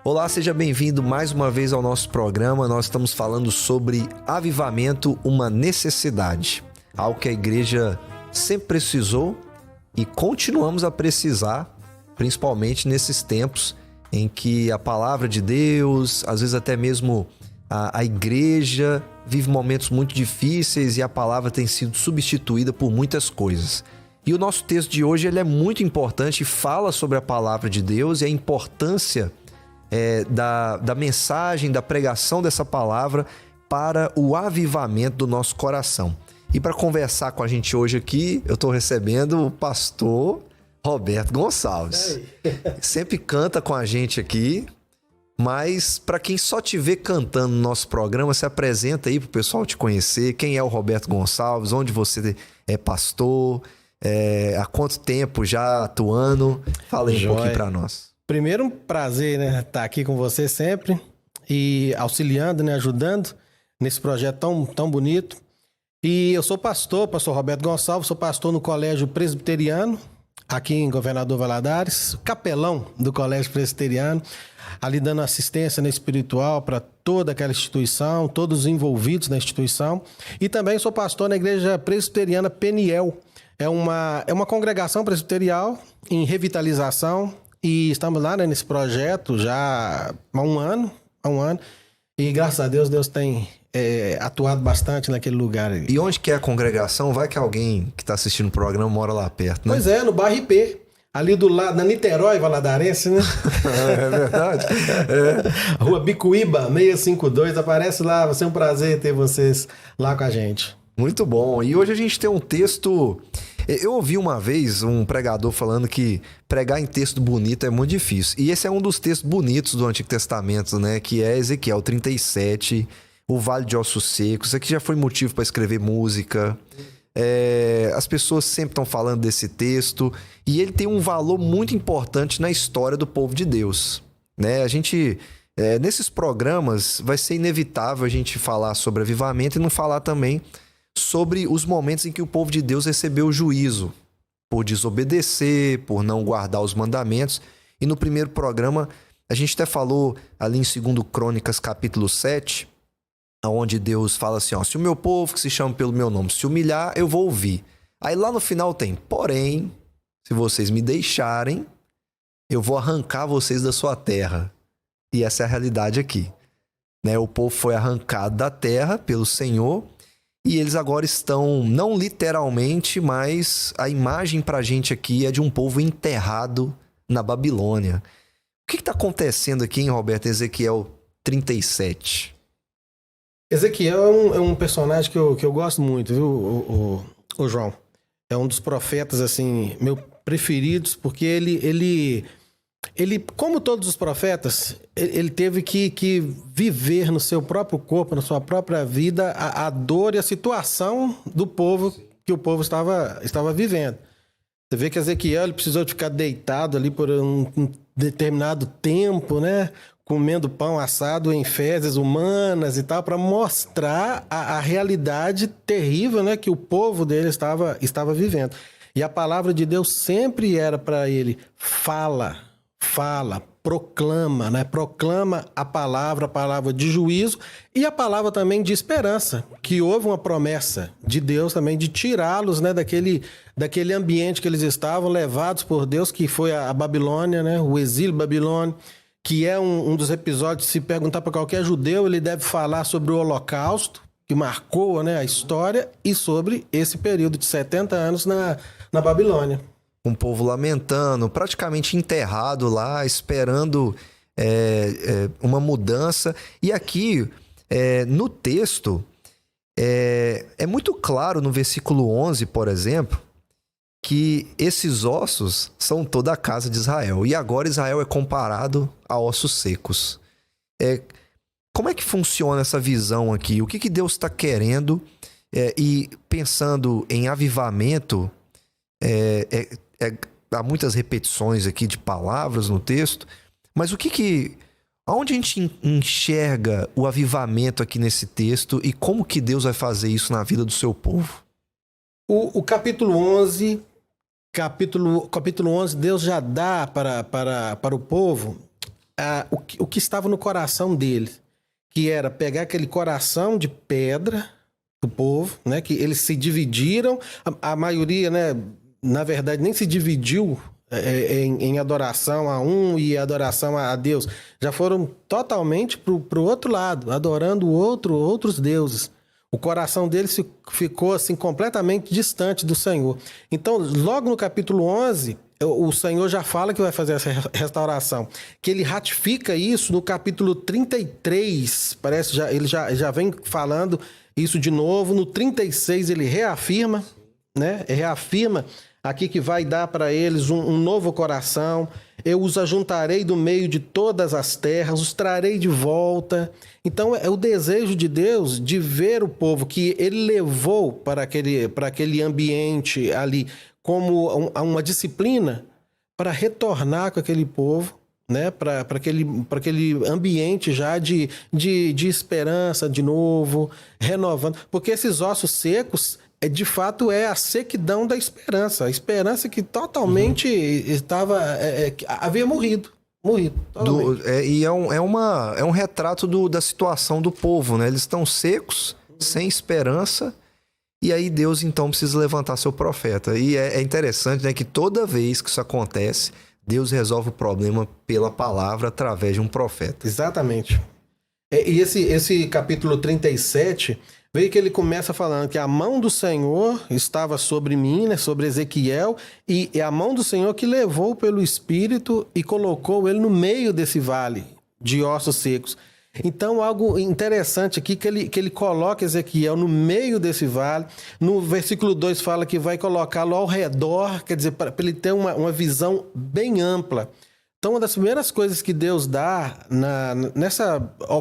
Olá, seja bem-vindo mais uma vez ao nosso programa. Nós estamos falando sobre avivamento, uma necessidade, algo que a igreja sempre precisou e continuamos a precisar, principalmente nesses tempos em que a palavra de Deus, às vezes até mesmo a igreja vive momentos muito difíceis e a palavra tem sido substituída por muitas coisas. E o nosso texto de hoje ele é muito importante e fala sobre a palavra de Deus e a importância da mensagem, da pregação dessa palavra para o avivamento do nosso coração. E para conversar com a gente hoje aqui, eu estou recebendo o pastor Roberto Gonçalves. Sempre canta com a gente aqui, mas para quem só te vê cantando no nosso programa, se apresenta aí para o pessoal te conhecer. Quem é o Roberto Gonçalves? Onde você é pastor? Há quanto tempo já atuando? Fala aí um pouquinho para nós. Primeiro, um prazer, né, estar aqui com você sempre e auxiliando, né, ajudando nesse projeto tão bonito. E eu sou pastor Roberto Gonçalves, sou pastor no Colégio Presbiteriano, aqui em Governador Valadares, capelão do Colégio Presbiteriano, ali dando assistência, né, espiritual para toda aquela instituição, todos os envolvidos na instituição. E também sou pastor na Igreja Presbiteriana Peniel. É uma congregação presbiterial em revitalização. E estamos lá, né, nesse projeto já há um ano. E graças a Deus, Deus tem atuado bastante naquele lugar. E onde que é a congregação? Vai que alguém que está assistindo o programa mora lá perto, né? Pois é, no bairro IP. Ali do lado, na Niterói Valadarense, né? É verdade. Rua Bicuíba, 652. Aparece lá. Vai ser um prazer ter vocês lá com a gente. Muito bom. E hoje a gente tem um texto... Eu ouvi uma vez um pregador falando que pregar em texto bonito é muito difícil. E esse é um dos textos bonitos do Antigo Testamento, né? Que é Ezequiel 37, o Vale de Ossos Secos. Isso aqui já foi motivo para escrever música. As pessoas sempre estão falando desse texto. E ele tem um valor muito importante na história do povo de Deus, né? A gente... nesses programas vai ser inevitável a gente falar sobre avivamento e não falar também sobre os momentos em que o povo de Deus recebeu o juízo por desobedecer, por não guardar os mandamentos. E no primeiro programa, a gente até falou ali em 2 Crônicas, capítulo 7, onde Deus fala assim, ó, se o meu povo que se chama pelo meu nome se humilhar, eu vou ouvir. Aí lá no final tem, porém, se vocês me deixarem, eu vou arrancar vocês da sua terra. E essa é a realidade aqui, né? O povo foi arrancado da terra pelo Senhor. E eles agora estão, não literalmente, mas a imagem pra gente aqui é de um povo enterrado na Babilônia. O que está acontecendo aqui em Roberto Ezequiel 37? Ezequiel é um personagem que eu gosto muito, viu, o João? É um dos profetas, assim, meus preferidos, porque ele, como todos os profetas, ele teve que viver no seu próprio corpo, na sua própria vida, a dor e a situação do povo que o povo estava vivendo. Você vê que Ezequiel ele precisou de ficar deitado ali por um determinado tempo, né? Comendo pão assado em fezes humanas e tal, para mostrar a realidade terrível, né, que o povo dele estava vivendo. E a palavra de Deus sempre era para ele: fala, proclama, né? Proclama a palavra de juízo e a palavra também de esperança, que houve uma promessa de Deus também de tirá-los, né, daquele ambiente que eles estavam, levados por Deus, que foi a Babilônia, né? O exílio babilônico, que é um dos episódios, se perguntar para qualquer judeu, ele deve falar sobre o Holocausto, que marcou, né, a história, e sobre esse período de 70 anos na Babilônia. Um povo lamentando, praticamente enterrado lá, esperando uma mudança. E aqui, no texto, é muito claro no versículo 11, por exemplo, que esses ossos são toda a casa de Israel. E agora Israel é comparado a ossos secos. Como é que funciona essa visão aqui? O que Deus está querendo? E pensando em avivamento, há muitas repetições aqui de palavras no texto, mas aonde a gente enxerga o avivamento aqui nesse texto e como que Deus vai fazer isso na vida do seu povo? O capítulo 11, Deus já dá para o povo o que estava no coração dele, que era pegar aquele coração de pedra do povo, né, que eles se dividiram, a maioria, né, na verdade, nem se dividiu em adoração a um e adoração a Deus. Já foram totalmente pro outro lado, adorando outros deuses. O coração deles ficou assim completamente distante do Senhor. Então, logo no capítulo 11, o Senhor já fala que vai fazer essa restauração, que ele ratifica isso no capítulo 33, parece, ele já vem falando isso de novo. No 36 ele reafirma, né? Reafirma aqui que vai dar para eles um novo coração. Eu os ajuntarei do meio de todas as terras, os trarei de volta. Então é o desejo de Deus de ver o povo que ele levou para aquele ambiente ali como uma disciplina, para retornar com aquele povo, né? Para aquele ambiente já de esperança de novo, renovando. Porque esses ossos secos, de fato, é a sequidão da esperança. A esperança que totalmente havia morrido. E é um retrato da situação do povo, né? Eles estão secos, sem esperança, e aí Deus então precisa levantar seu profeta. E é interessante, né, que toda vez que isso acontece, Deus resolve o problema pela palavra através de um profeta. Exatamente. E esse capítulo 37, veio que ele começa falando que a mão do Senhor estava sobre mim, né, sobre Ezequiel, e é a mão do Senhor que levou pelo Espírito e colocou ele no meio desse vale de ossos secos. Então, algo interessante aqui, que ele coloca Ezequiel no meio desse vale. No versículo 2 fala que vai colocá-lo ao redor, quer dizer, para ele ter uma visão bem ampla. Então, uma das primeiras coisas que Deus dá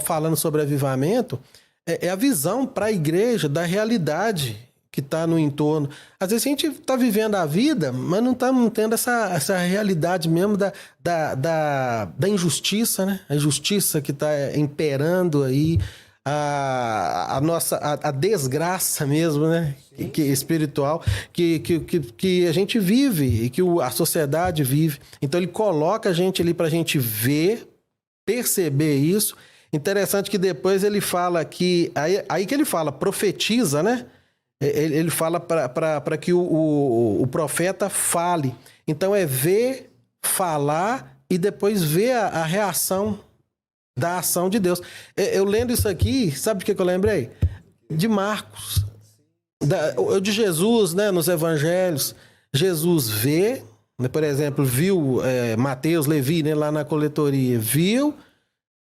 falando sobre avivamento é a visão para a igreja da realidade que está no entorno. Às vezes a gente está vivendo a vida, mas não está tendo essa realidade mesmo da injustiça, né? A injustiça que está imperando aí, a desgraça mesmo, né? Que espiritual, que a gente vive e que a sociedade vive. Então ele coloca a gente ali para a gente ver, perceber isso. Interessante que depois ele fala que... Aí que ele fala, profetiza, né? Ele fala para que o profeta fale. Então é ver, falar e depois ver a reação da ação de Deus. Eu lendo isso aqui, sabe o que eu lembrei? De Marcos. De Jesus, né, nos evangelhos. Jesus vê, né, por exemplo, viu Mateus, Levi, né, lá na coletoria, viu,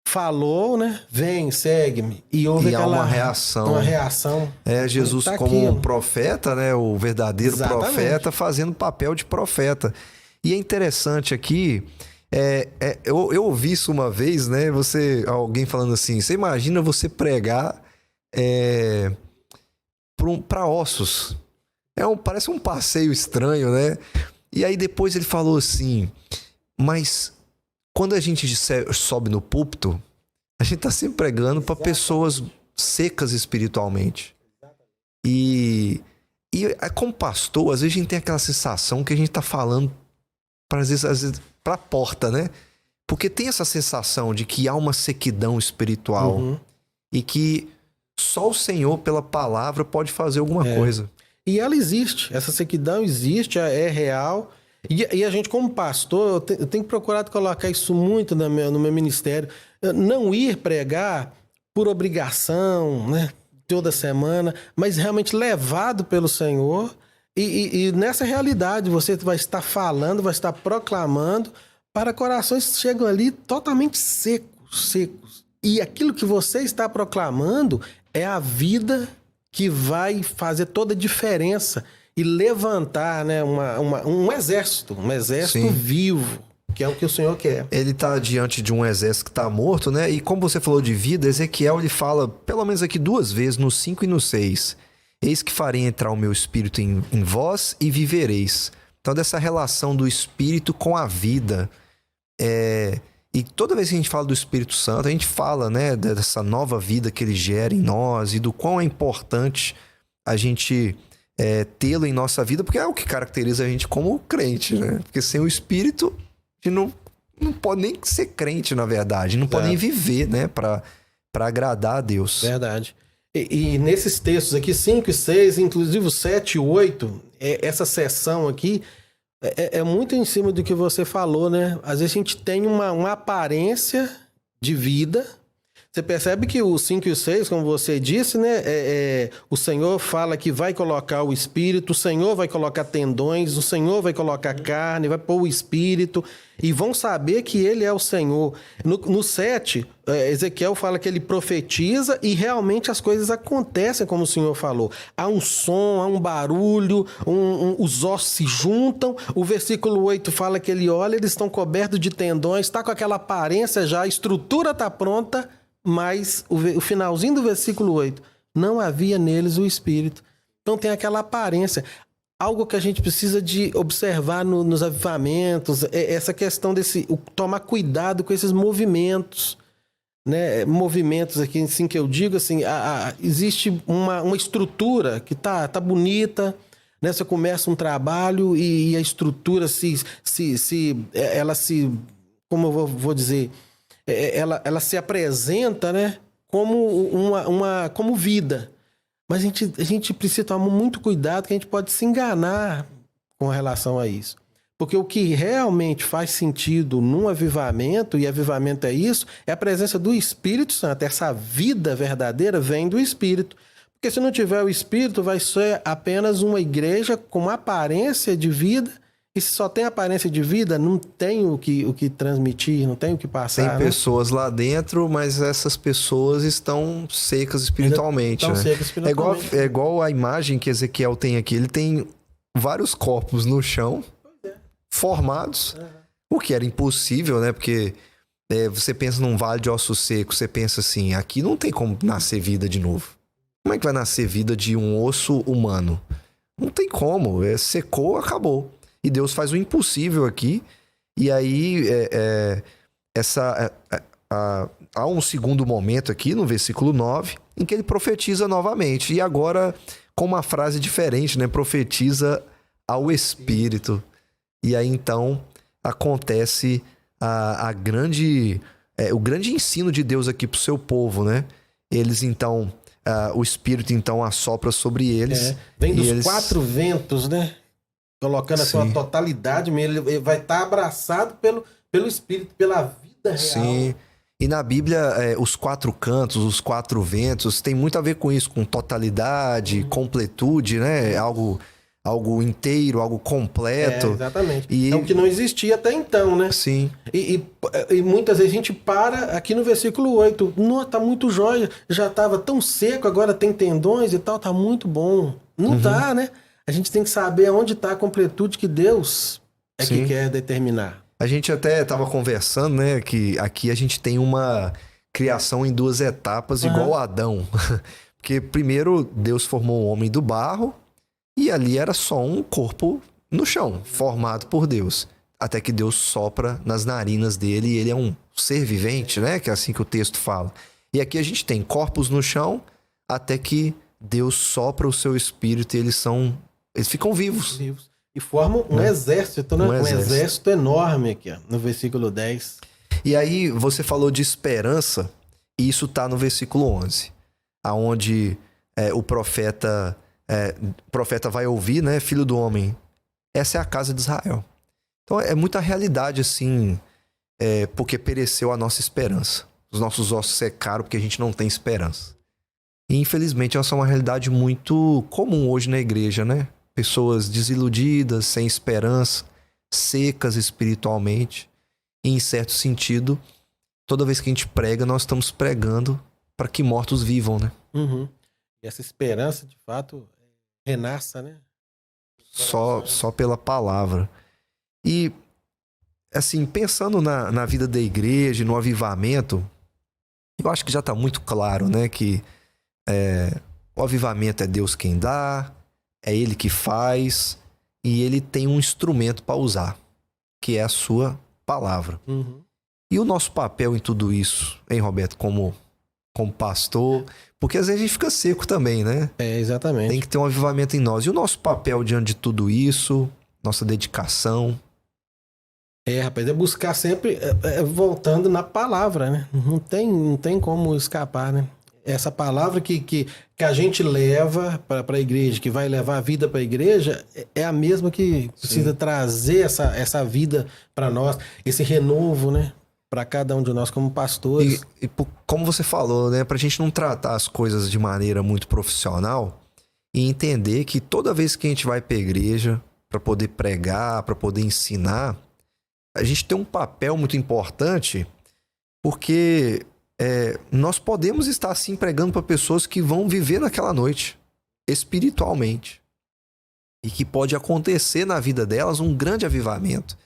falou, né? Vem, segue-me. E houve há uma reação. Uma reação. Jesus tá como um profeta, né? O verdadeiro profeta, fazendo papel de profeta. E é interessante aqui, eu ouvi isso uma vez, né? Alguém falando assim, você imagina você pregar para ossos. Parece um passeio estranho, né? E aí depois ele falou assim, mas... Quando a gente sobe no púlpito, a gente está sempre pregando para pessoas secas espiritualmente. E como pastor, às vezes a gente tem aquela sensação que a gente está falando, às vezes para a porta, né? Porque tem essa sensação de que há uma sequidão espiritual e que só o Senhor, pela palavra, pode fazer alguma coisa. E ela existe, essa sequidão existe, é real. E a gente, como pastor, eu tenho procurado colocar isso muito no meu ministério. Não ir pregar por obrigação, né, toda semana, mas realmente levado pelo Senhor. E nessa realidade você vai estar falando, vai estar proclamando para corações que chegam ali totalmente secos. E aquilo que você está proclamando é a vida que vai fazer toda a diferença e levantar, né, um exército Sim. vivo, que é o que o Senhor quer. Ele está diante de um exército que está morto, né? E como você falou de vida, Ezequiel ele fala, pelo menos aqui 2 vezes, no 5 e no 6. Eis que farei entrar o meu espírito em vós e vivereis. Então, dessa relação do espírito com a vida. E toda vez que a gente fala do Espírito Santo, a gente fala, né, dessa nova vida que ele gera em nós e do quão é importante a gente... tê-lo em nossa vida, porque é o que caracteriza a gente como crente, né? Porque sem o Espírito, a gente não pode nem ser crente, na verdade. Não pode nem viver, né? Para agradar a Deus. Verdade. E nesses textos aqui, 5 e 6, inclusive o 7 e 8, essa seção aqui é muito em cima do que você falou, né? Às vezes a gente tem uma aparência de vida. Você percebe que o 5 e o 6, como você disse, né? O Senhor fala que vai colocar o Espírito, o Senhor vai colocar tendões, o Senhor vai colocar carne, vai pôr o Espírito, e vão saber que Ele é o Senhor. No 7, Ezequiel fala que ele profetiza e realmente as coisas acontecem como o Senhor falou. Há um som, há um barulho, os ossos se juntam. O versículo 8 fala que ele olha, eles estão cobertos de tendões, está com aquela aparência já, a estrutura está pronta, mas o finalzinho do versículo 8, não havia neles o Espírito. Então tem aquela aparência. Algo que a gente precisa de observar nos avivamentos, essa questão tomar cuidado com esses movimentos, né? Movimentos aqui, assim, que eu digo, assim, existe uma estrutura que tá bonita, né? Você começa um trabalho e a estrutura como eu vou dizer, ela se apresenta, né, como como vida. Mas a gente precisa tomar muito cuidado, que a gente pode se enganar com relação a isso. Porque o que realmente faz sentido num avivamento, e avivamento é isso, é a presença do Espírito Santo. Essa vida verdadeira vem do Espírito. Porque se não tiver o Espírito, vai ser apenas uma igreja com uma aparência de vida. E se só tem aparência de vida, não tem o que transmitir, não tem o que passar. Tem pessoas lá dentro, mas essas pessoas estão secas espiritualmente. Estão né? secas espiritualmente. É igual a imagem que Ezequiel tem aqui. Ele tem vários corpos no chão, formados, o que era impossível, né? Porque você pensa num vale de ossos secos, você pensa assim, aqui não tem como nascer vida de novo. Como é que vai nascer vida de um osso humano? Não tem como. Secou, acabou. E Deus faz o impossível aqui. E aí, há um segundo momento aqui, no versículo 9, em que ele profetiza novamente. E agora, com uma frase diferente, né? Profetiza ao Espírito. E aí, então, acontece o grande ensino de Deus aqui para o seu povo, né? Eles, então, o Espírito, então, assopra sobre eles. Vem dos 4 ventos, né? Colocando a sua totalidade mesmo, ele vai estar abraçado pelo Espírito, pela vida real. Sim. E na Bíblia, os 4 cantos, os 4 ventos, tem muito a ver com isso, com totalidade, completude, né? Algo inteiro, algo completo. Exatamente. É o que não existia até então, né? Sim. E muitas vezes a gente para aqui no versículo 8. Nossa, tá muito jóia. Já estava tão seco, agora tem tendões e tal, tá muito bom. Não tá, né? A gente tem que saber onde está a completude que Deus que quer determinar. A gente até estava conversando, né, que aqui a gente tem uma criação em 2 etapas, igual a Adão. Porque primeiro Deus formou o homem do barro e ali era só um corpo no chão, formado por Deus. Até que Deus sopra nas narinas dele e ele é um ser vivente, né, que é assim que o texto fala. E aqui a gente tem corpos no chão até que Deus sopra o seu espírito e eles ficam vivos. E formam um exército, né? Um exército enorme aqui, ó, no versículo 10. E aí você falou de esperança, e isso está no versículo 11, aonde o profeta vai ouvir, né? Filho do homem, essa é a casa de Israel. Então é muita realidade, assim, porque pereceu a nossa esperança. Os nossos ossos secaram porque a gente não tem esperança. E infelizmente essa é uma realidade muito comum hoje na igreja, né? Pessoas desiludidas, sem esperança, secas espiritualmente. E, em certo sentido, toda vez que a gente prega, nós estamos pregando para que mortos vivam, né? Uhum. E essa esperança, de fato, renasça, né? Só pela palavra. E, assim, pensando na vida da igreja, no avivamento, eu acho que já está muito claro, né? Que o avivamento é Deus quem dá, é Ele que faz, e Ele tem um instrumento para usar, que é a sua palavra. Uhum. E o nosso papel em tudo isso, hein, Roberto, como pastor, porque às vezes a gente fica seco também, né? Exatamente. Tem que ter um avivamento em nós. E o nosso papel diante de tudo isso, nossa dedicação? Rapaz, é buscar sempre voltando na palavra, né? Não tem como escapar, né? Essa palavra que a gente leva para a igreja, que vai levar a vida para a igreja, é a mesma que precisa trazer essa vida para nós, esse renovo, né? Para cada um de nós como pastores. Como você falou, né? Pra gente não tratar as coisas de maneira muito profissional e entender que toda vez que a gente vai pra igreja para poder pregar, para poder ensinar, a gente tem um papel muito importante, porque nós podemos estar assim pregando para pessoas que vão viver naquela noite, espiritualmente. E que pode acontecer na vida delas um grande avivamento.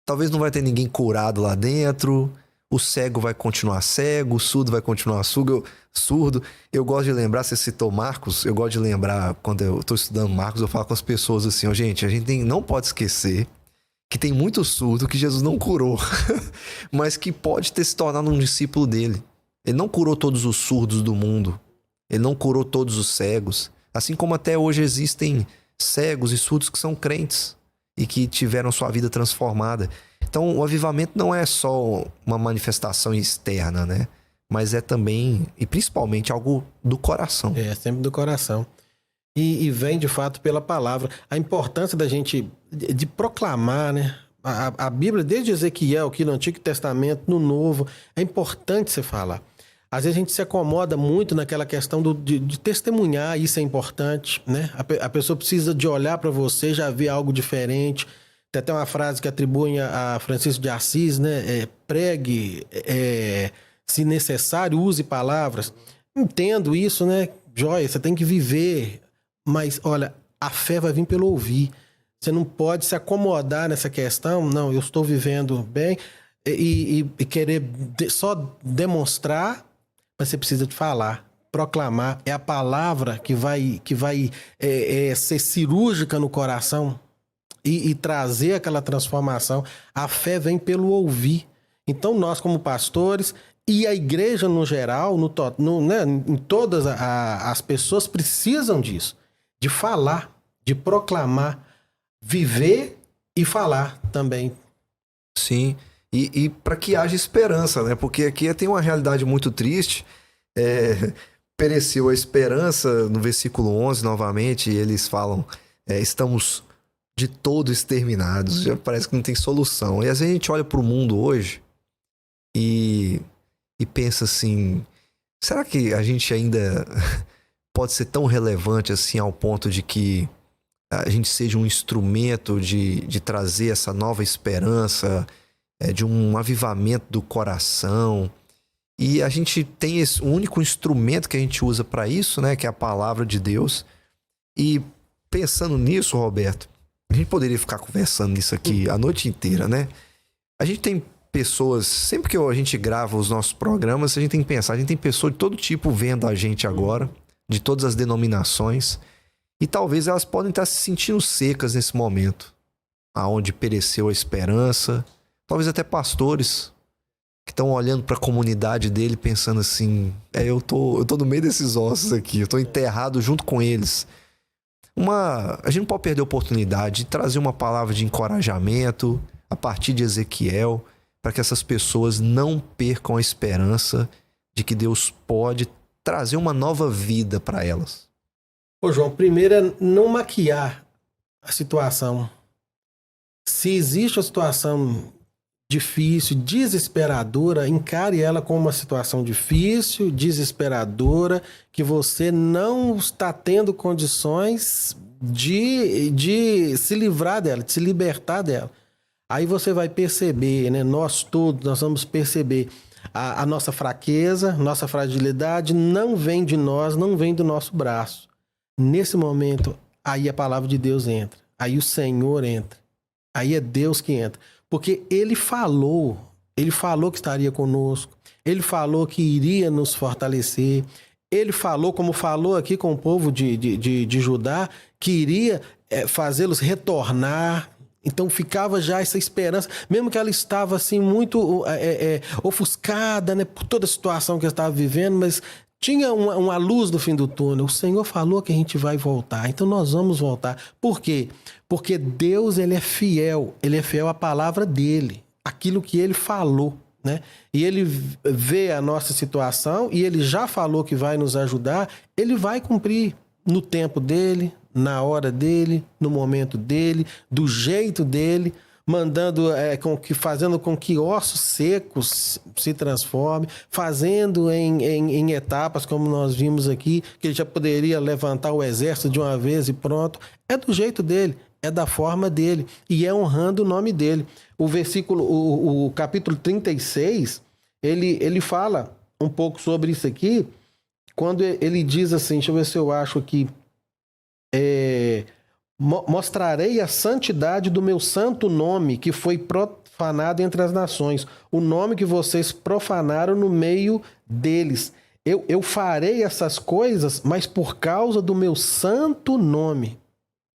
Talvez não vai ter ninguém curado lá dentro, o cego vai continuar cego, o surdo vai continuar surdo. Eu gosto de lembrar, você citou Marcos, eu gosto de lembrar, quando eu estou estudando Marcos, eu falo com as pessoas assim, gente, a gente não pode esquecer que tem muito surdo que Jesus não curou, mas que pode ter se tornado um discípulo dele. Ele não curou todos os surdos do mundo. Ele não curou todos os cegos. Assim como até hoje existem cegos e surdos que são crentes e que tiveram sua vida transformada. Então, o avivamento não é só uma manifestação externa, né? Mas é também, e principalmente, algo do coração. Sempre do coração. E vem, de fato, pela palavra. A importância da gente de proclamar, né? A Bíblia, desde Ezequiel, aqui no Antigo Testamento, no Novo, é importante você falar. Às vezes a gente se acomoda muito naquela questão de testemunhar, isso é importante, né? A pessoa precisa de olhar para você, já ver algo diferente. Tem até uma frase que atribuem a Francisco de Assis, né? Pregue, se necessário, use palavras. Entendo isso, né? Joia, você tem que viver. Mas, olha, a fé vai vir pelo ouvir. Você não pode se acomodar nessa questão. Não, eu estou vivendo bem e querer só demonstrar, mas você precisa de falar, proclamar. É a palavra que vai ser cirúrgica no coração e trazer aquela transformação. A fé vem pelo ouvir. Então, nós como pastores e a igreja no geral, né, em todas as pessoas precisam disso. De falar, de proclamar, viver e falar também. Sim, e para que haja esperança, né? Porque aqui tem uma realidade muito triste. Pereceu a esperança, no versículo 11, novamente, eles falam, estamos de todo exterminados. Já parece que não tem solução. E às vezes a gente olha para o mundo hoje e pensa assim, será que a gente ainda pode ser tão relevante assim ao ponto de que a gente seja um instrumento de trazer essa nova esperança, de um avivamento do coração? E a gente tem o único instrumento que a gente usa para isso, né, que é a palavra de Deus. E pensando nisso, Roberto, a gente poderia ficar conversando nisso aqui a noite inteira, né? A gente tem pessoas, sempre que a gente grava os nossos programas, a gente tem que pensar, a gente tem pessoas de todo tipo vendo a gente agora, de todas as denominações, e talvez elas podem estar se sentindo secas nesse momento, aonde pereceu a esperança, talvez até pastores que estão olhando para a comunidade dele pensando assim, eu tô no meio desses ossos aqui, eu tô enterrado junto com eles. A gente não pode perder a oportunidade de trazer uma palavra de encorajamento a partir de Ezequiel, para que essas pessoas não percam a esperança de que Deus pode trazer uma nova vida para elas. Ô João, primeiro é não maquiar a situação. Se existe uma situação difícil, desesperadora, encare ela como uma situação difícil, desesperadora, que você não está tendo condições de se livrar dela, de se libertar dela. Aí você vai perceber, né? Nós vamos perceber a nossa fraqueza, nossa fragilidade não vem de nós, não vem do nosso braço. Nesse momento, aí a palavra de Deus entra, aí o Senhor entra, aí é Deus que entra. Porque Ele falou que estaria conosco, Ele falou que iria nos fortalecer, Ele falou, como falou aqui com o povo de Judá, que iria fazê-los retornar. Então ficava já essa esperança, mesmo que ela estava assim muito ofuscada, né, por toda a situação que ela estava vivendo, mas Tinha uma luz no fim do túnel. O Senhor falou que a gente vai voltar. Então nós vamos voltar. Por quê? Porque Deus, ele é fiel. Ele é fiel à palavra dele. Aquilo que ele falou, né? E ele vê a nossa situação e ele já falou que vai nos ajudar. Ele vai cumprir no tempo dele, na hora dele, no momento dele, do jeito dele, fazendo com que ossos secos se transformem, fazendo em etapas, como nós vimos aqui, que ele já poderia levantar o exército de uma vez e pronto. É do jeito dele, é da forma dele, e é honrando o nome dele. O capítulo 36, ele fala um pouco sobre isso aqui, quando ele diz assim, deixa eu ver se eu acho aqui, mostrarei a santidade do meu santo nome, que foi profanado entre as nações, o nome que vocês profanaram no meio deles. Eu farei essas coisas, mas por causa do meu santo nome,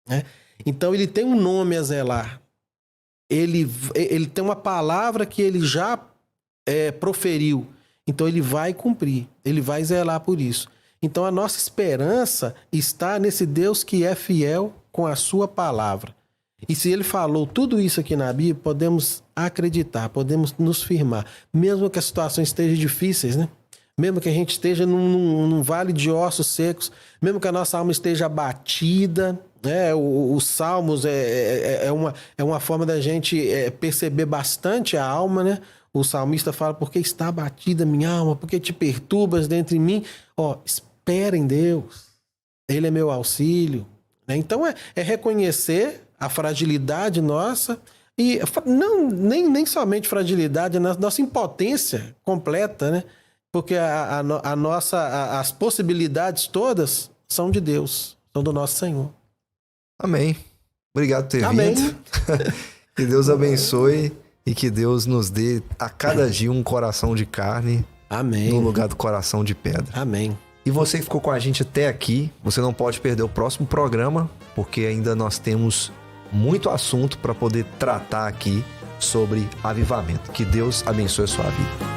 né? Então ele tem um nome a zelar. Ele tem uma palavra que ele já proferiu. Então ele vai cumprir, ele vai zelar por isso. Então a nossa esperança está nesse Deus que é fiel com a sua palavra. E se ele falou tudo isso aqui na Bíblia, podemos acreditar, podemos nos firmar. Mesmo que as situações estejam difíceis, né? Mesmo que a gente esteja num vale de ossos secos, mesmo que a nossa alma esteja abatida, né? Os salmos é uma forma da gente perceber bastante a alma, né? O salmista fala, porque está abatida minha alma, porque te perturbas dentro de mim. Espera em Deus, Ele é meu auxílio. Então é reconhecer a fragilidade nossa e nem somente fragilidade, a nossa impotência completa, né? Porque as possibilidades todas são de Deus, são do nosso Senhor. Amém. Obrigado por ter vindo. Que Deus abençoe e que Deus nos dê a cada dia um coração de carne. Amém. No lugar do coração de pedra. Amém. E você que ficou com a gente até aqui, você não pode perder o próximo programa, porque ainda nós temos muito assunto para poder tratar aqui sobre avivamento. Que Deus abençoe a sua vida.